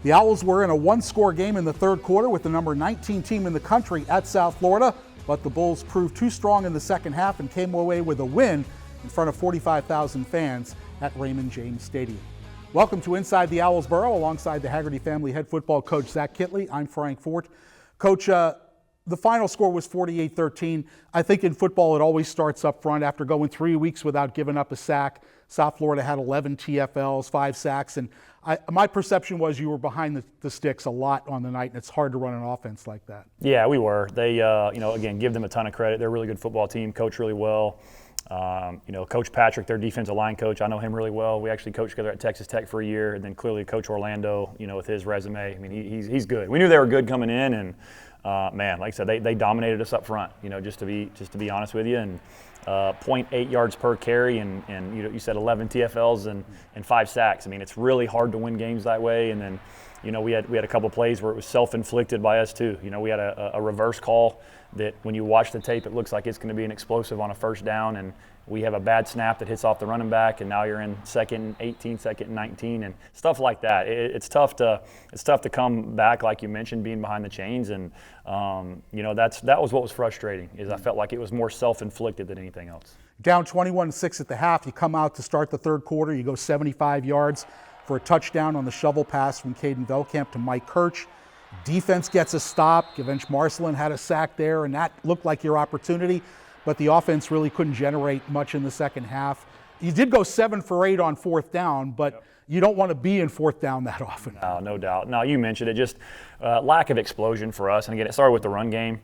The Owls were in a one-score game in the third quarter with the number 19 team in the country at South Florida, but the Bulls proved too strong in the second half and came away with a win in front of 45,000 fans at Raymond James Stadium. Welcome to Inside the Owls Burrow, alongside the Haggerty family head football coach Zach Kitley. I'm Frank Fort. Coach, the final score was 48-13. I think in football it always starts up front. After going 3 weeks without giving up a sack, South Florida had 11 TFLs, 5 sacks, and my perception was you were behind the sticks a lot on the night, and it's hard to run an offense like that. Yeah, we were. They, again, give them a ton of credit. They're a really good football team, coach really well. Coach Patrick, their defensive line coach, I know him really well. We actually coached together at Texas Tech for a year, and then clearly Coach Orlando, with his resume. I mean, he's good. We knew they were good coming in, and man, like I said, they dominated us up front. Just to be honest with you, and 0.8 yards per carry, and you said 11 TFLs and 5 sacks. I mean, it's really hard to win games that way. And then, we had a couple plays where it was self-inflicted by us too. We had a reverse call that when you watch the tape, it looks like it's going to be an explosive on a first down, and we have a bad snap that hits off the running back, and now you're in 2nd and 18, 2nd and 19, and stuff like that. It's tough to come back, like you mentioned, being behind the chains, and that was what was frustrating. Is I felt like it was more self-inflicted than anything else. Down 21-6 at the half, you come out to start the third quarter. You go 75 yards for a touchdown on the shovel pass from Caden Velkamp to Mike Kirch. Defense gets a stop. Gavinch Marcelin had a sack there, and that looked like your opportunity. But the offense really couldn't generate much in the second half. You did go 7 for 8 on fourth down, but you don't want to be in fourth down that often. No doubt. No, you mentioned it, just lack of explosion for us. And again, it started with the run game.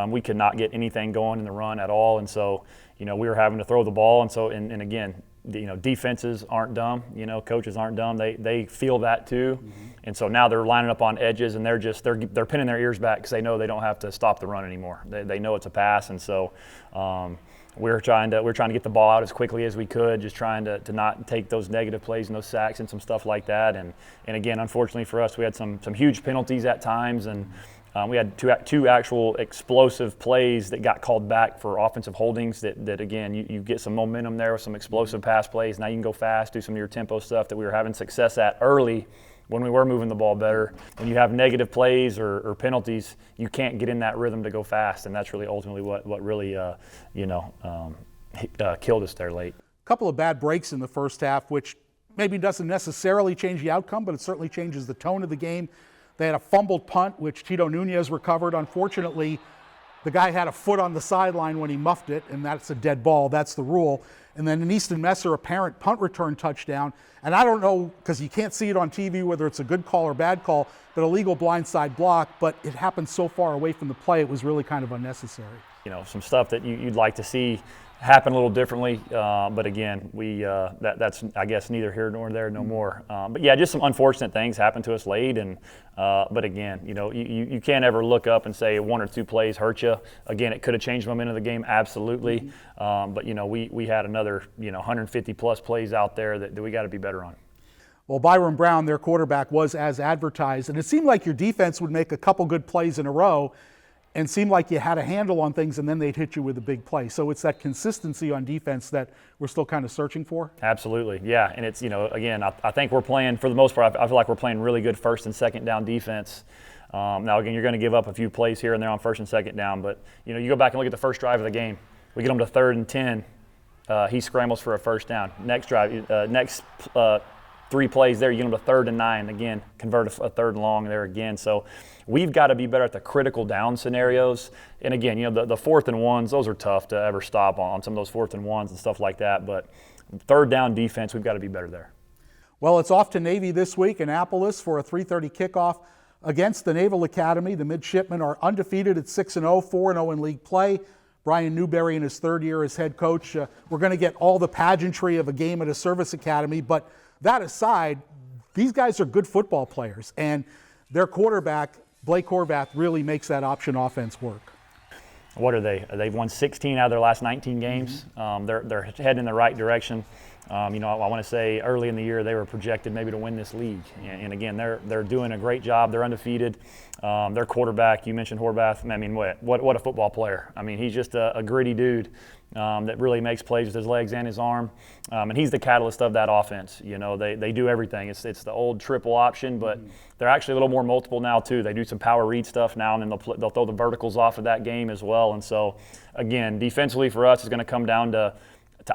We could not get anything going in the run at all, and so we were having to throw the ball. And so, and again, defenses aren't dumb. Coaches aren't dumb. They feel that too, and so now they're lining up on edges, and they're pinning their ears back because they know they don't have to stop the run anymore. They know it's a pass, and so we're trying to get the ball out as quickly as we could, just trying to not take those negative plays and those sacks and some stuff like that. And again, unfortunately for us, we had some huge penalties at times, and we had two actual explosive plays that got called back for offensive holdings that again, you get some momentum there with some explosive pass plays. Now you can go fast, do some of your tempo stuff that we were having success at early when we were moving the ball better. When you have negative plays or penalties, you can't get in that rhythm to go fast, and that's really ultimately what really killed us there late. A couple of bad breaks in the first half, which maybe doesn't necessarily change the outcome, but it certainly changes the tone of the game. They had a fumbled punt, which Tito Nunez recovered. Unfortunately, the guy had a foot on the sideline when he muffed it, and that's a dead ball. That's the rule. And then an Easton Messer apparent punt return touchdown. And I don't know, because you can't see it on TV, whether it's a good call or bad call, but illegal blindside block. But it happened so far away from the play, it was really kind of unnecessary. Some stuff that you'd like to see happen a little differently, but again, that's I guess neither here nor there no more. But yeah, just some unfortunate things happened to us late, and but again, you can't ever look up and say 1 or 2 plays hurt you. Again, it could have changed the momentum of the game, absolutely. But we had another 150 plus plays out there that we got to be better on. Well, Byron Brown, their quarterback, was as advertised, and it seemed like your defense would make a couple good plays in a row and seemed like you had a handle on things, and then they'd hit you with a big play. So it's that consistency on defense that we're still kind of searching for? Absolutely, yeah. And it's, again, I think we're playing, for the most part, I feel like we're playing really good first and second down defense. Now, again, you're going to give up a few plays here and there on first and second down, but, you go back and look at the first drive of the game. We get them to 3rd and 10. He scrambles for a first down. Next drive, 3 plays there, you get them to 3rd and 9. Again, convert a 3rd and long there again. So we've got to be better at the critical down scenarios. And again, the 4th and 1s, those are tough to ever stop on some of those 4th and 1s and stuff like that. But 3rd down defense, we've got to be better there. Well, it's off to Navy this week, Annapolis, for a 3:30 kickoff against the Naval Academy. The midshipmen are undefeated at 6-0, 4-0 in league play. Brian Newberry in his 3rd year as head coach. We're going to get all the pageantry of a game at a service academy, but that aside, these guys are good football players, and their quarterback, Blake Horvath, really makes that option offense work. What are they? They've won 16 out of their last 19 games. They're heading in the right direction. You know, I want to say early in the year they were projected maybe to win this league. And again, they're doing a great job. They're undefeated. Their quarterback, you mentioned Horvath. I mean, what a football player. I mean, he's just a gritty dude that really makes plays with his legs and his arm. And he's the catalyst of that offense. You know, they do everything. It's the old triple option, but they're actually a little more multiple now too. They do some power read stuff now, and then they'll throw the verticals off of that game as well. And so, again, defensively for us, it's going to come down to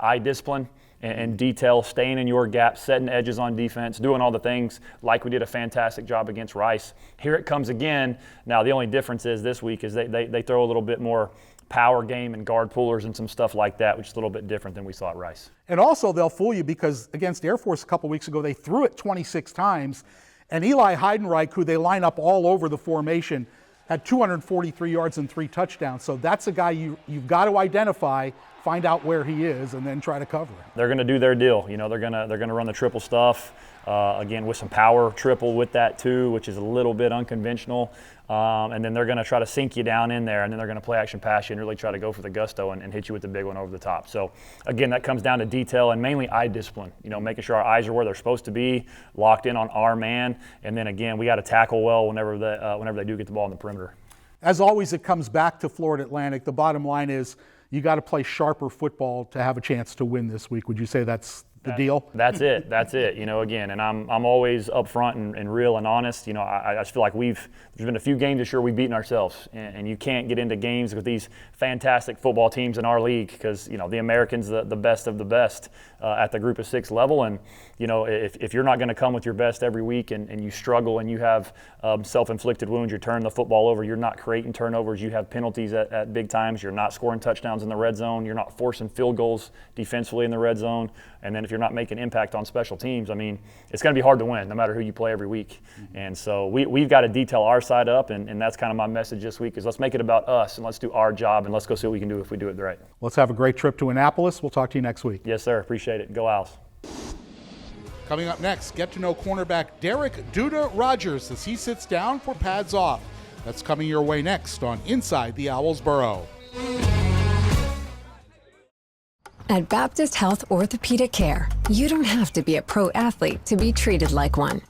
eye discipline and detail, staying in your gap, setting edges on defense, doing all the things like we did a fantastic job against Rice. Here it comes again. Now, the only difference is this week is they throw a little bit more power game and guard pullers and some stuff like that, which is a little bit different than we saw at Rice. And also they'll fool you because against Air Force a couple weeks ago, they threw it 26 times, and Eli Heidenreich, who they line up all over the formation, had 243 yards and 3 touchdowns. So that's a guy you've got to identify, find out where he is, and then try to cover him. They're going to do their deal. You know, they're going to run the triple stuff, again with some power triple with that too, which is a little bit unconventional. And then they're going to try to sink you down in there, and then they're going to play action pass you and really try to go for the gusto and hit you with the big one over the top. So again, that comes down to detail and mainly eye discipline. You know, making sure our eyes are where they're supposed to be, locked in on our man, and then again, we got to tackle well whenever they do get the ball in the perimeter. As always, it comes back to Florida Atlantic. The bottom line is you got to play sharper football to have a chance to win this week. Would you say that's the deal? That's it. You know, again, and I'm always upfront and real and honest. You know, I just feel like there's been a few games this year we've beaten ourselves, and you can't get into games with these fantastic football teams in our league because, you know, the Americans the best of the best at the group of 6 level, and you know, if you're not going to come with your best every week and you struggle and you have self-inflicted wounds, you're turning the football over, you're not creating turnovers, you have penalties at big times, you're not scoring touchdowns in the red zone, you're not forcing field goals defensively in the red zone, and then if you're not making impact on special teams, I mean, it's going to be hard to win no matter who you play every week. And so we've got to detail our side up, and that's kind of my message this week is let's make it about us and let's do our job and let's go see what we can do if we do it right. Let's have a great trip to Annapolis. We'll talk to you next week. Yes, sir. Appreciate it. Go Owls. Coming up next, get to know cornerback Derek Duda Rogers as he sits down for pads off. That's coming your way next on Inside the Owls Burrow. At Baptist Health Orthopedic Care, you don't have to be a pro athlete to be treated like one.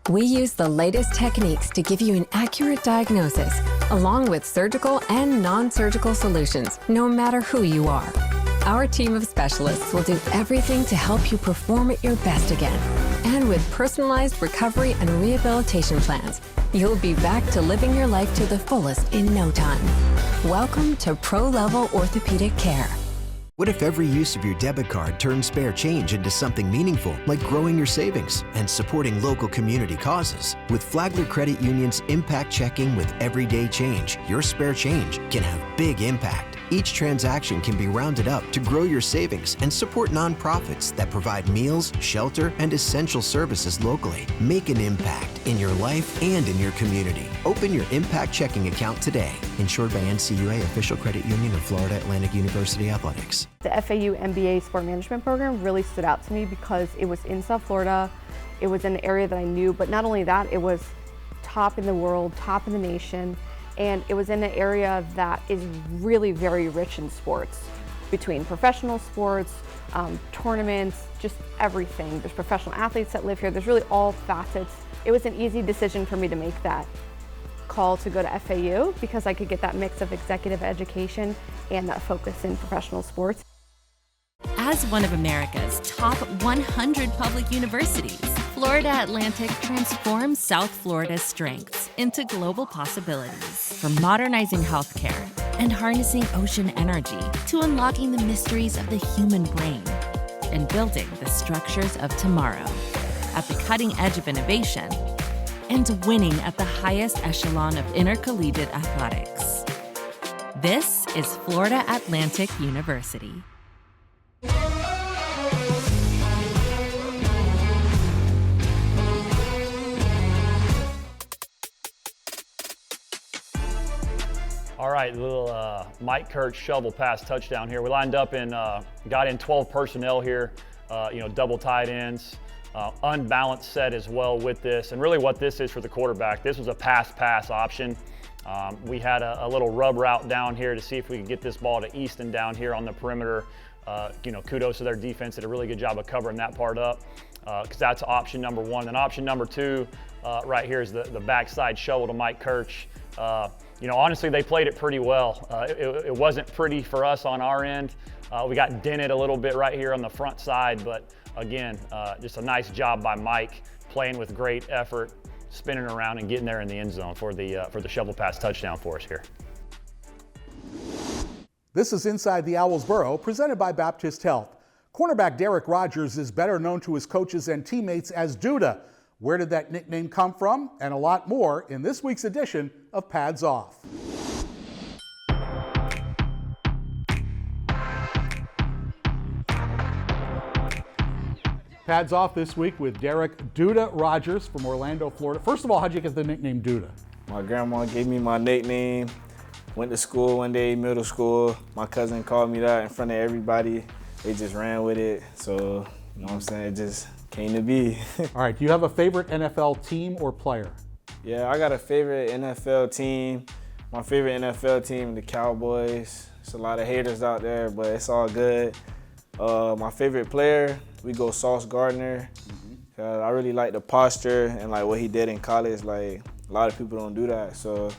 We use the latest techniques to give you an accurate diagnosis, along with surgical and non-surgical solutions, no matter who you are. Our team of specialists will do everything to help you perform at your best again. And with personalized recovery and rehabilitation plans, you'll be back to living your life to the fullest in no time. Welcome to Pro-Level Orthopedic Care. What if every use of your debit card turns spare change into something meaningful, like growing your savings and supporting local community causes? With Flagler Credit Union's Impact Checking with Everyday Change, your spare change can have big impact. Each transaction can be rounded up to grow your savings and support nonprofits that provide meals, shelter, and essential services locally. Make an impact in your life and in your community. Open your Impact Checking account today. Insured by NCUA, official credit union of Florida Atlantic University Athletics. The FAU MBA Sport Management program really stood out to me because it was in South Florida. It was in an area that I knew, but not only that, it was top in the world, top in the nation. And it was in an area that is really very rich in sports, between professional sports, tournaments, just everything. There's professional athletes that live here. There's really all facets. It was an easy decision for me to make that call to go to FAU because I could get that mix of executive education and that focus in professional sports. As one of America's top 100 public universities, Florida Atlantic transforms South Florida's strengths into global possibilities. From modernizing healthcare and harnessing ocean energy to unlocking the mysteries of the human brain and building the structures of tomorrow. At the cutting edge of innovation and winning at the highest echelon of intercollegiate athletics. This is Florida Atlantic University. All right, little Mike Kurtz shovel pass touchdown here. We lined up and got in 12 personnel here, double tight ends, unbalanced set as well with this. And really what this is for the quarterback, this was a pass option. We had a little rub route down here to see if we could get this ball to Easton down here on the perimeter. Kudos to their defense, did a really good job of covering that part up, because that's option number one. Then option number two right here is the backside shovel to Mike Kirch. Honestly, they played it pretty well. It wasn't pretty for us on our end. We got dented a little bit right here on the front side, but again, just a nice job by Mike, playing with great effort, spinning around and getting there in the end zone for the shovel pass touchdown for us here. This is Inside the Owls Burrow, presented by Baptist Health. Cornerback Derek Rogers is better known to his coaches and teammates as Duda. Where did that nickname come from? And a lot more in this week's edition of Pads Off. Pads Off this week with Derek Duda Rogers from Orlando, Florida. First of all, how'd you get the nickname Duda? My grandma gave me my nickname. Went to school one day, middle school. My cousin called me that in front of everybody. They just ran with it. So, you know what I'm saying? It just came to be. All right, do you have a favorite NFL team or player? Yeah, I got a favorite NFL team. My favorite NFL team, the Cowboys. There's a lot of haters out there, but it's all good. My favorite player, we go Sauce Gardner. I really like the posture and like what he did in college. Like, a lot of people don't do that, so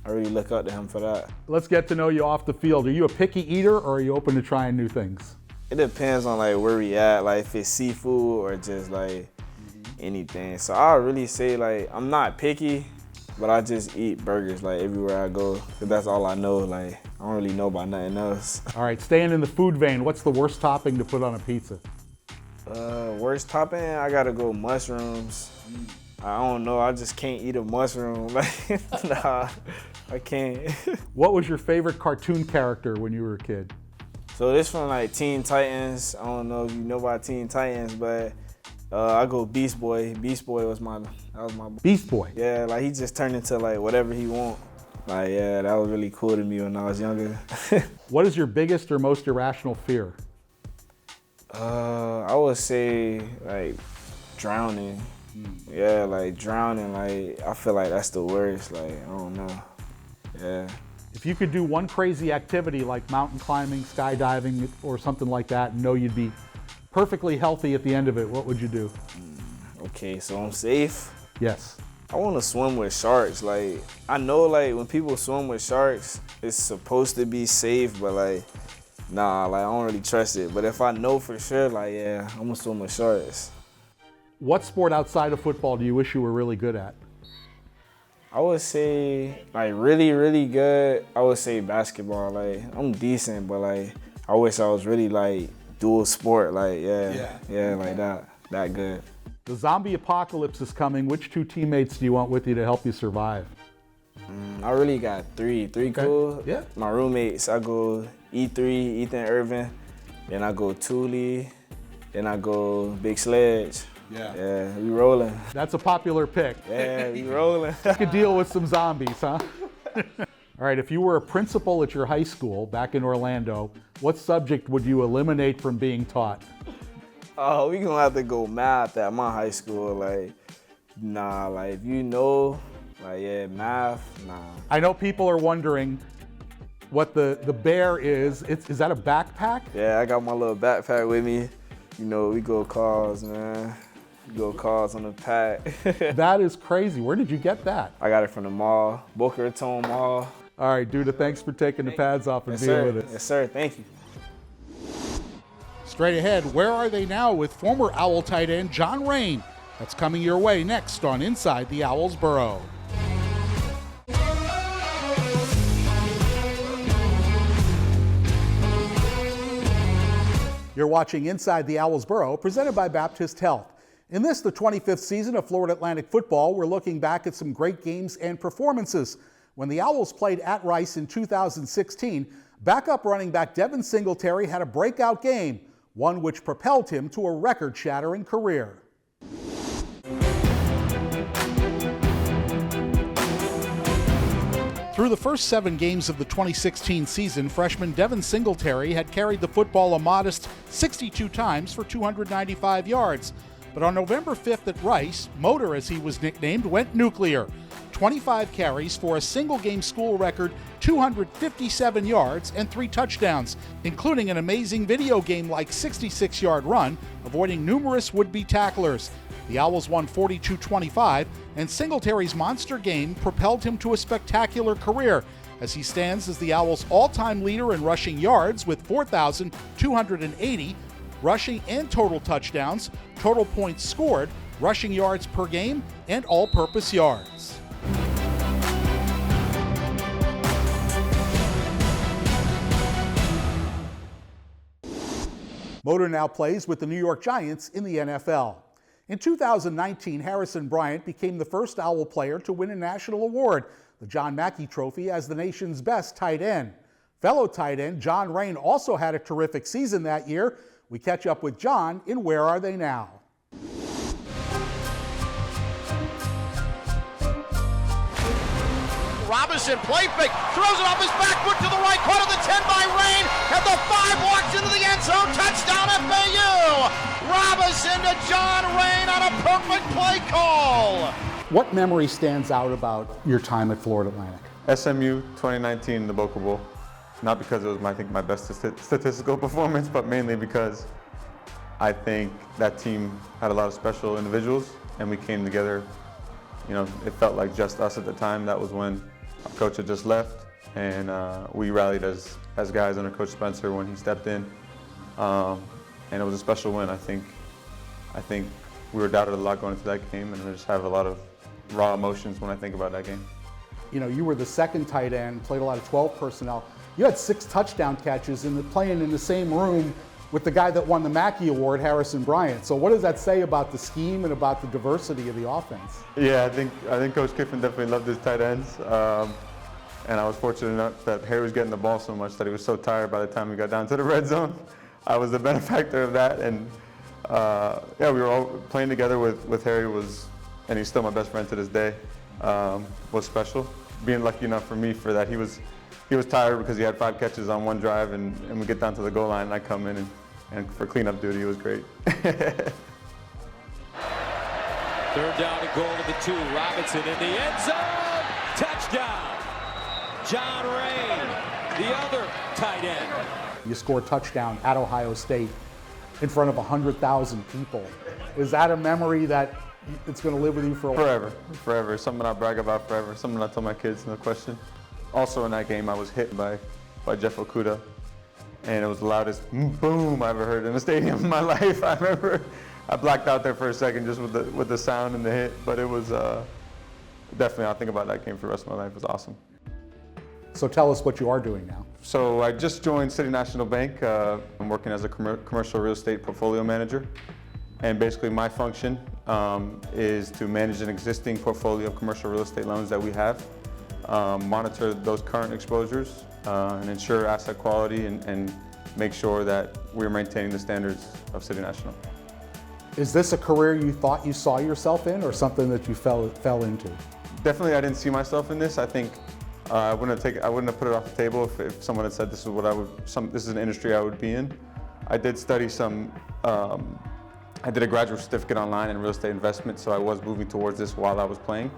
I really look up to him for that. Let's get to know you off the field. Are you a picky eater or are you open to trying new things? It depends on like where we at, like if it's seafood or just like anything. So I really say like I'm not picky, but I just eat burgers like everywhere I go, because that's all I know. Like I don't really know about nothing else. All right, staying in the food vein, what's the worst topping to put on a pizza? Worst topping, I gotta go mushrooms. I don't know, I just can't eat a mushroom. Like, nah, I can't. What was your favorite cartoon character when you were a kid? So this from like Teen Titans. I don't know if you know about Teen Titans, but I go Beast Boy. Beast Boy was my Beast Boy? Yeah, like he just turned into like whatever he want. Like, yeah, that was really cool to me when I was younger. What is your biggest or most irrational fear? I would say like drowning. Yeah, like drowning, like I feel like that's the worst. Like, I don't know. Yeah. If you could do one crazy activity like mountain climbing, skydiving, or something like that, and know you'd be perfectly healthy at the end of it, what would you do? Okay, so I'm safe. Yes. I want to swim with sharks. Like, I know like when people swim with sharks, it's supposed to be safe, but like, nah, like I don't really trust it. But if I know for sure, like, yeah, I'm gonna swim with sharks. What sport outside of football do you wish you were really good at? I would say, like, really, really good, I would say basketball. Like, I'm decent, but, like, I wish I was really, like, dual sport. Like, yeah, like that good. The zombie apocalypse is coming. Which two teammates do you want with you to help you survive? I really got three. Three cool. Yeah. My roommates, I go E3, Ethan Irvin. Then I go Thule. Then I go Big Sledge. Yeah, we rolling. That's a popular pick. Yeah, we rolling. You could deal with some zombies, huh? All right, if you were a principal at your high school back in Orlando, what subject would you eliminate from being taught? Oh, we gonna have to go math at my high school. Like, nah, like if you know, like, yeah, math, nah. I know people are wondering what the bear is. Is that a backpack? Yeah, I got my little backpack with me. You know, we go cars, man. We go cars on the pack. That is crazy. Where did you get that? I got it from the mall, Boca Raton Mall. All right, Duda, thanks for taking the pads off and being with us. Yes, sir. Thank you. Straight ahead, where are they now with former Owl tight end John Rain? That's coming your way next on Inside the Owls Burrow. You're watching Inside the Owls Burrow, presented by Baptist Health. In this, the 25th season of Florida Atlantic football, we're looking back at some great games and performances. When the Owls played at Rice in 2016, backup running back Devin Singletary had a breakout game, one which propelled him to a record-shattering career. Through the first 7 games of the 2016 season, freshman Devin Singletary had carried the football a modest 62 times for 295 yards. But on November 5th at Rice, Motor, as he was nicknamed, went nuclear. 25 carries for a single-game school record 257 yards and 3 touchdowns, including an amazing video game-like 66-yard run, avoiding numerous would-be tacklers. The Owls won 42-25, and Singletary's monster game propelled him to a spectacular career, as he stands as the Owls' all-time leader in rushing yards with 4,280, rushing and total touchdowns, total points scored, rushing yards per game, and all-purpose yards. Motor now plays with the New York Giants in the NFL. In 2019, Harrison Bryant became the first Owl player to win a national award, the John Mackey Trophy, as the nation's best tight end. Fellow tight end John Rain also had a terrific season that year. We catch up with John in Where Are They Now? Robinson, play fake, throws it off his back foot to the right, caught at the 10 by Rain, at the 5, walks into the end zone, touchdown FAU! Robinson to John Rain on a perfect play call! What memory stands out about your time at Florida Atlantic? SMU 2019, the Boca Bowl. Not because it was, I think, my best statistical performance, but mainly because I think that team had a lot of special individuals, and we came together. You know, it felt like just us at the time. That was when our coach had just left, and we rallied as guys under Coach Spencer when he stepped in, and it was a special win. I think we were doubted a lot going into that game, and I just have a lot of raw emotions when I think about that game. You know, you were the second tight end, played a lot of 12 personnel. You had 6 touchdown catches and playing in the same room with the guy that won the Mackey Award, Harrison Bryant. So what does that say about the scheme and about the diversity of the offense? Yeah, I think Coach Kiffin definitely loved his tight ends. And I was fortunate enough that Harry was getting the ball so much that he was so tired by the time we got down to the red zone. I was the benefactor of that. And yeah, we were all playing together with Harry and he's still my best friend to this day, was special. Being lucky enough for me for that, he was tired because he had 5 catches on one drive, and we get down to the goal line, and I come in, and for cleanup duty, it was great. 3rd down and goal to the 2. Robinson in the end zone. Touchdown. John Rain, the other tight end. You scored a touchdown at Ohio State in front of 100,000 people. Is that a memory that it's going to live with you for a while? Forever, forever. Something I brag about forever. Something I tell my kids, no question. Also in that game, I was hit by Jeff Okudah, and it was the loudest boom I ever heard in a stadium in my life. I remember I blacked out there for a second just with the sound and the hit, but it was definitely, I'll think about that game for the rest of my life. It was awesome. So tell us what you are doing now. So I just joined City National Bank. I'm working as a commercial real estate portfolio manager, and basically my function is to manage an existing portfolio of commercial real estate loans that we have. Monitor those current exposures and ensure asset quality and make sure that we're maintaining the standards of City National. Is this a career you thought you saw yourself in, or something that you fell into? Definitely, I didn't see myself in this. I think I wouldn't have put it off the table if someone had said this is an industry I would be in. I did study I did a graduate certificate online in real estate investment, so I was moving towards this while I was playing.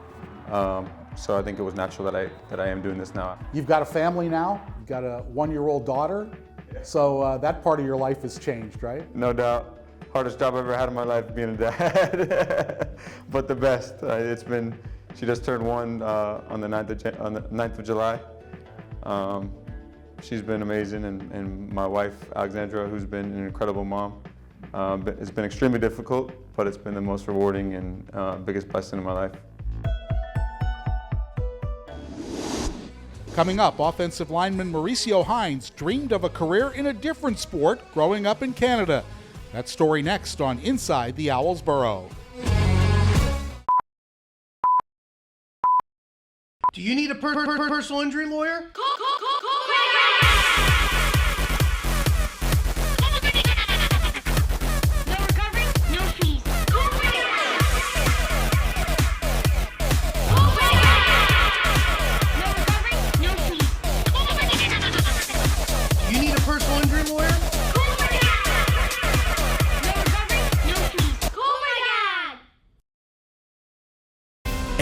So I think it was natural that I am doing this now. You've got a family now. You've got a 1-year-old daughter. So that part of your life has changed, right? No doubt. Hardest job I've ever had in my life, being a dad. But the best. She just turned 1 on the 9th of July. She's been amazing, and my wife, Alexandra, who's been an incredible mom. It's been extremely difficult, but it's been the most rewarding and biggest blessing in my life. Coming up, offensive lineman Mauricio Hines dreamed of a career in a different sport growing up in Canada. That story next on Inside the Owls Burrow. Do you need a personal injury lawyer?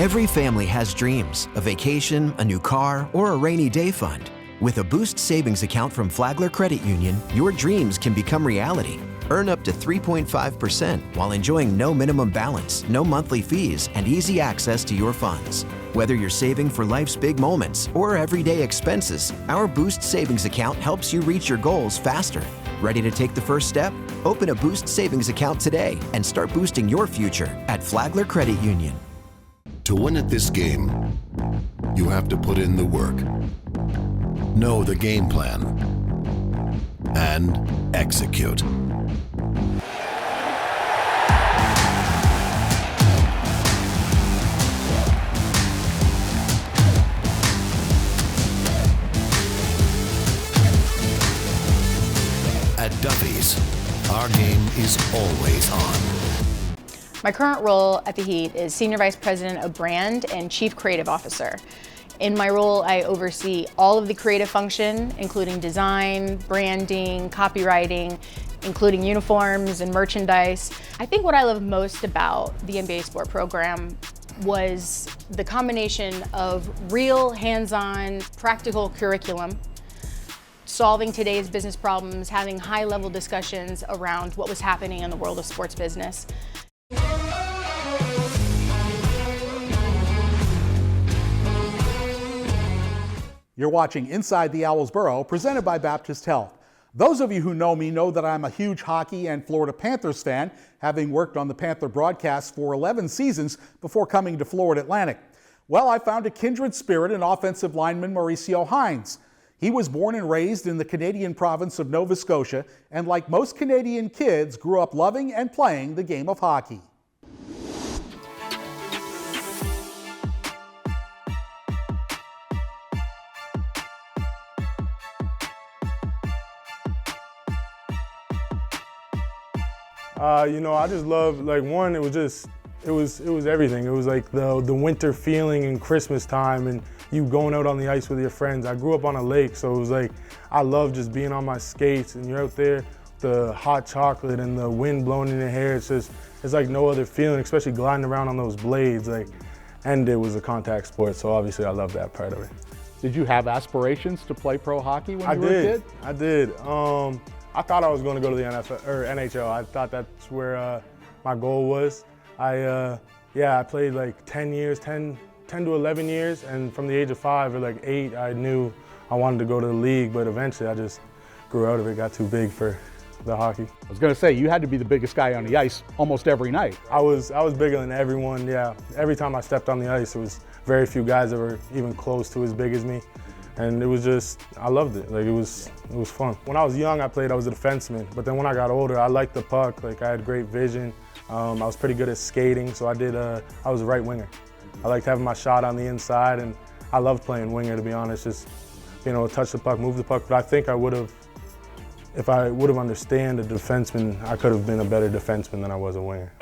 Every family has dreams, a vacation, a new car, or a rainy day fund. With a Boost savings account from Flagler Credit Union, your dreams can become reality. Earn up to 3.5% while enjoying no minimum balance, no monthly fees, and easy access to your funds. Whether you're saving for life's big moments or everyday expenses, our Boost savings account helps you reach your goals faster. Ready to take the first step? Open a Boost savings account today and start boosting your future at Flagler Credit Union. To win at this game, you have to put in the work, know the game plan, and execute. At Duffy's, our game is always on. My current role at the Heat is Senior Vice President of Brand and Chief Creative Officer. In my role, I oversee all of the creative function, including design, branding, copywriting, including uniforms and merchandise. I think what I love most about the MBA Sport program was the combination of real hands-on practical curriculum, solving today's business problems, having high-level discussions around what was happening in the world of sports business. You're watching Inside the Owls Burrow, presented by Baptist Health. Those of you who know me know that I'm a huge hockey and Florida Panthers fan, having worked on the Panther broadcast for 11 seasons before coming to Florida Atlantic. Well, I found a kindred spirit in offensive lineman Mauricio Hines. He was born and raised in the Canadian province of Nova Scotia, and like most Canadian kids, grew up loving and playing the game of hockey. I just love, one, it was everything. It was like the winter feeling in Christmas time and you going out on the ice with your friends. I grew up on a lake, so it was like, I love just being on my skates and you're out there, the hot chocolate and the wind blowing in your hair. It's like no other feeling, especially gliding around on those blades. And it was a contact sport, so obviously I love that part of it. Did you have aspirations to play pro hockey when you were a kid? I did. I thought I was going to go to the NFL or NHL. I thought that's where my goal was. I played like 10 to 11 years, and from the age of 5 or 8, I knew I wanted to go to the league, but eventually I just grew out of it, got too big for the hockey. I was going to say, you had to be the biggest guy on the ice almost every night. I was bigger than everyone, yeah. Every time I stepped on the ice, it was very few guys that were even close to as big as me. And it was just, I loved it. It was fun. When I was young, I was a defenseman. But then when I got older, I liked the puck. I had great vision. I was pretty good at skating, so I was a right winger. I liked having my shot on the inside, and I loved playing winger, to be honest. Just, touch the puck, move the puck. But I think if I would have understood a defenseman, I could have been a better defenseman than I was a winger.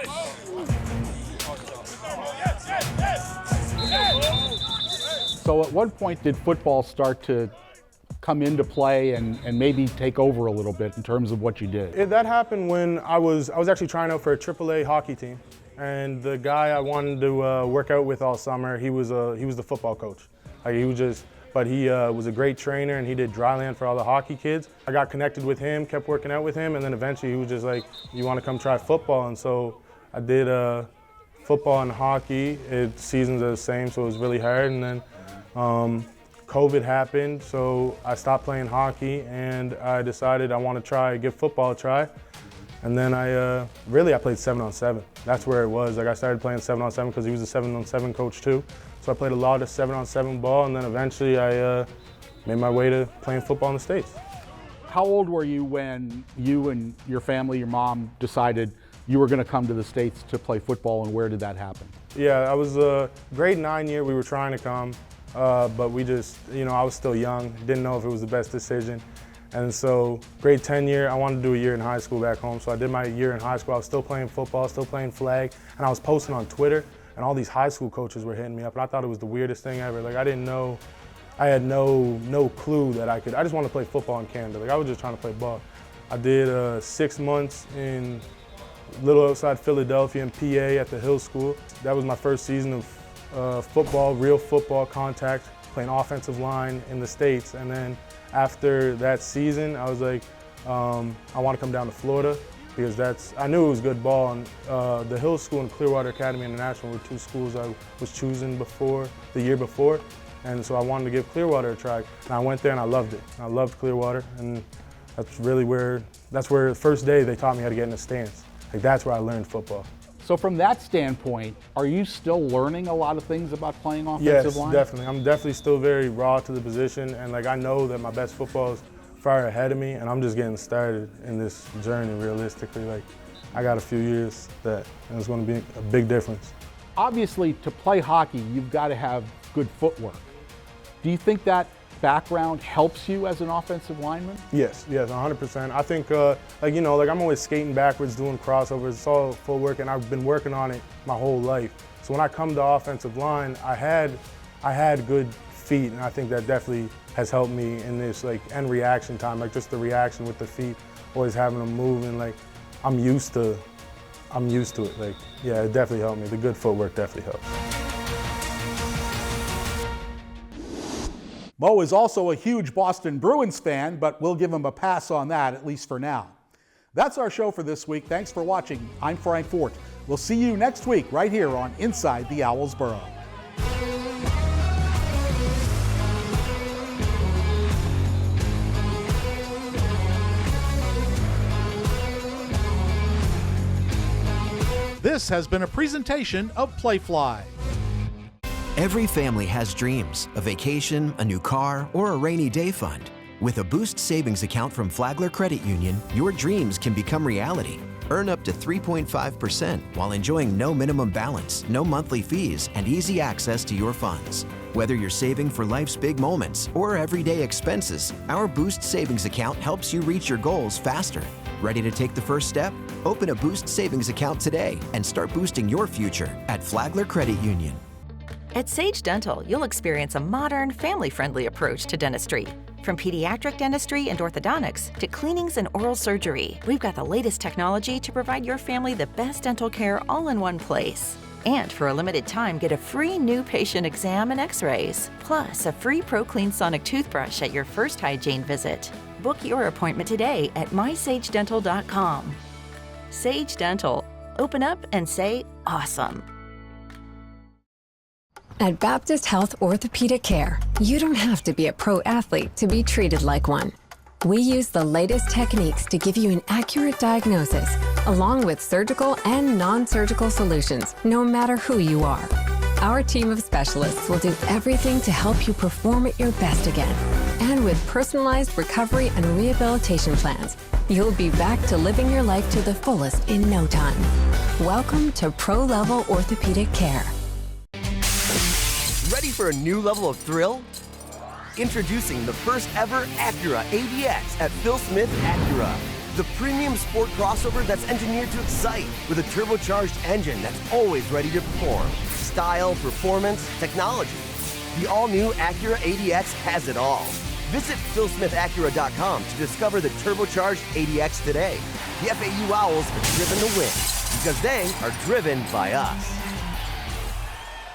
So at what point did football start to come into play and maybe take over a little bit in terms of what you did? That happened when I was actually trying out for a AAA hockey team, and the guy I wanted to work out with all summer, he was the football coach. He was a great trainer, and he did dry land for all the hockey kids. I got connected with him, kept working out with him, and then eventually he was just like, "You want to come try football?" And so I did football and hockey. Seasons are the same, so it was really hard. And then COVID happened, so I stopped playing hockey, and I decided I want to give football a try. And then I played 7-on-7. That's where it was. I started playing 7-on-7 because he was a 7-on-7 coach too. So I played a lot of 7-on-7 ball, and then eventually I made my way to playing football in the States. How old were you when you and your family, your mom, decided you were going to come to the States to play football, and where did that happen? Yeah, I was grade 9 year, we were trying to come. But we just, I was still young, didn't know if it was the best decision. And so grade 10 year, I wanted to do a year in high school back home. So I did my year in high school. I was still playing football, still playing flag. And I was posting on Twitter, and all these high school coaches were hitting me up. And I thought it was the weirdest thing ever. I didn't know, I had no clue that I just wanted to play football in Canada. I was just trying to play ball. I did 6 months in a little outside Philadelphia in PA at the Hill School. That was my first season of football, real football contact, playing offensive line in the States. And then after that season, I was like, I want to come down to Florida because I knew it was good ball. And the Hill School and Clearwater Academy International were two schools I was choosing the year before. And so I wanted to give Clearwater a try. And I went there and I loved it. I loved Clearwater, and that's where the first day they taught me how to get in the stance. Like, that's where I learned football. So from that standpoint, are you still learning a lot of things about playing offensive line? Yes, definitely. I'm definitely still very raw to the position, and like I know that my best football is far ahead of me, and I'm just getting started in this journey realistically. Like, I got a few years and it's going to be a big difference. Obviously, to play hockey, you've got to have good footwork. Do you think that background helps you as an offensive lineman? Yes, 100%. I think, I'm always skating backwards, doing crossovers. It's all footwork, and I've been working on it my whole life. So when I come to offensive line, I had good feet, and I think that definitely has helped me in this end reaction time, just the reaction with the feet, always having them move, and I'm used to it. It definitely helped me. The good footwork definitely helps. Mo is also a huge Boston Bruins fan, but we'll give him a pass on that, at least for now. That's our show for this week. Thanks for watching. I'm Frank Fort. We'll see you next week right here on Inside the Owls Burrow. This has been a presentation of Playfly. Every family has dreams, a vacation, a new car, or a rainy day fund. With a Boost savings account from Flagler Credit Union, your dreams can become reality. Earn up to 3.5% while enjoying no minimum balance, no monthly fees, and easy access to your funds. Whether you're saving for life's big moments or everyday expenses, our Boost savings account helps you reach your goals faster. Ready to take the first step? Open a Boost savings account today and start boosting your future at Flagler Credit Union. At Sage Dental, you'll experience a modern, family-friendly approach to dentistry. From pediatric dentistry and orthodontics to cleanings and oral surgery, we've got the latest technology to provide your family the best dental care all in one place. And for a limited time, get a free new patient exam and x-rays, plus a free ProClean Sonic toothbrush at your first hygiene visit. Book your appointment today at mysagedental.com. Sage Dental. Open up and say awesome. At Baptist Health Orthopedic Care, you don't have to be a pro athlete to be treated like one. We use the latest techniques to give you an accurate diagnosis, along with surgical and non-surgical solutions, no matter who you are. Our team of specialists will do everything to help you perform at your best again. And with personalized recovery and rehabilitation plans, you'll be back to living your life to the fullest in no time. Welcome to Pro-Level Orthopedic Care. Ready for a new level of thrill? Introducing the first ever Acura ADX at Phil Smith Acura. The premium sport crossover that's engineered to excite with a turbocharged engine that's always ready to perform. Style, performance, technology. The all-new Acura ADX has it all. Visit philsmithacura.com to discover the turbocharged ADX today. The FAU Owls are driven to win because they are driven by us.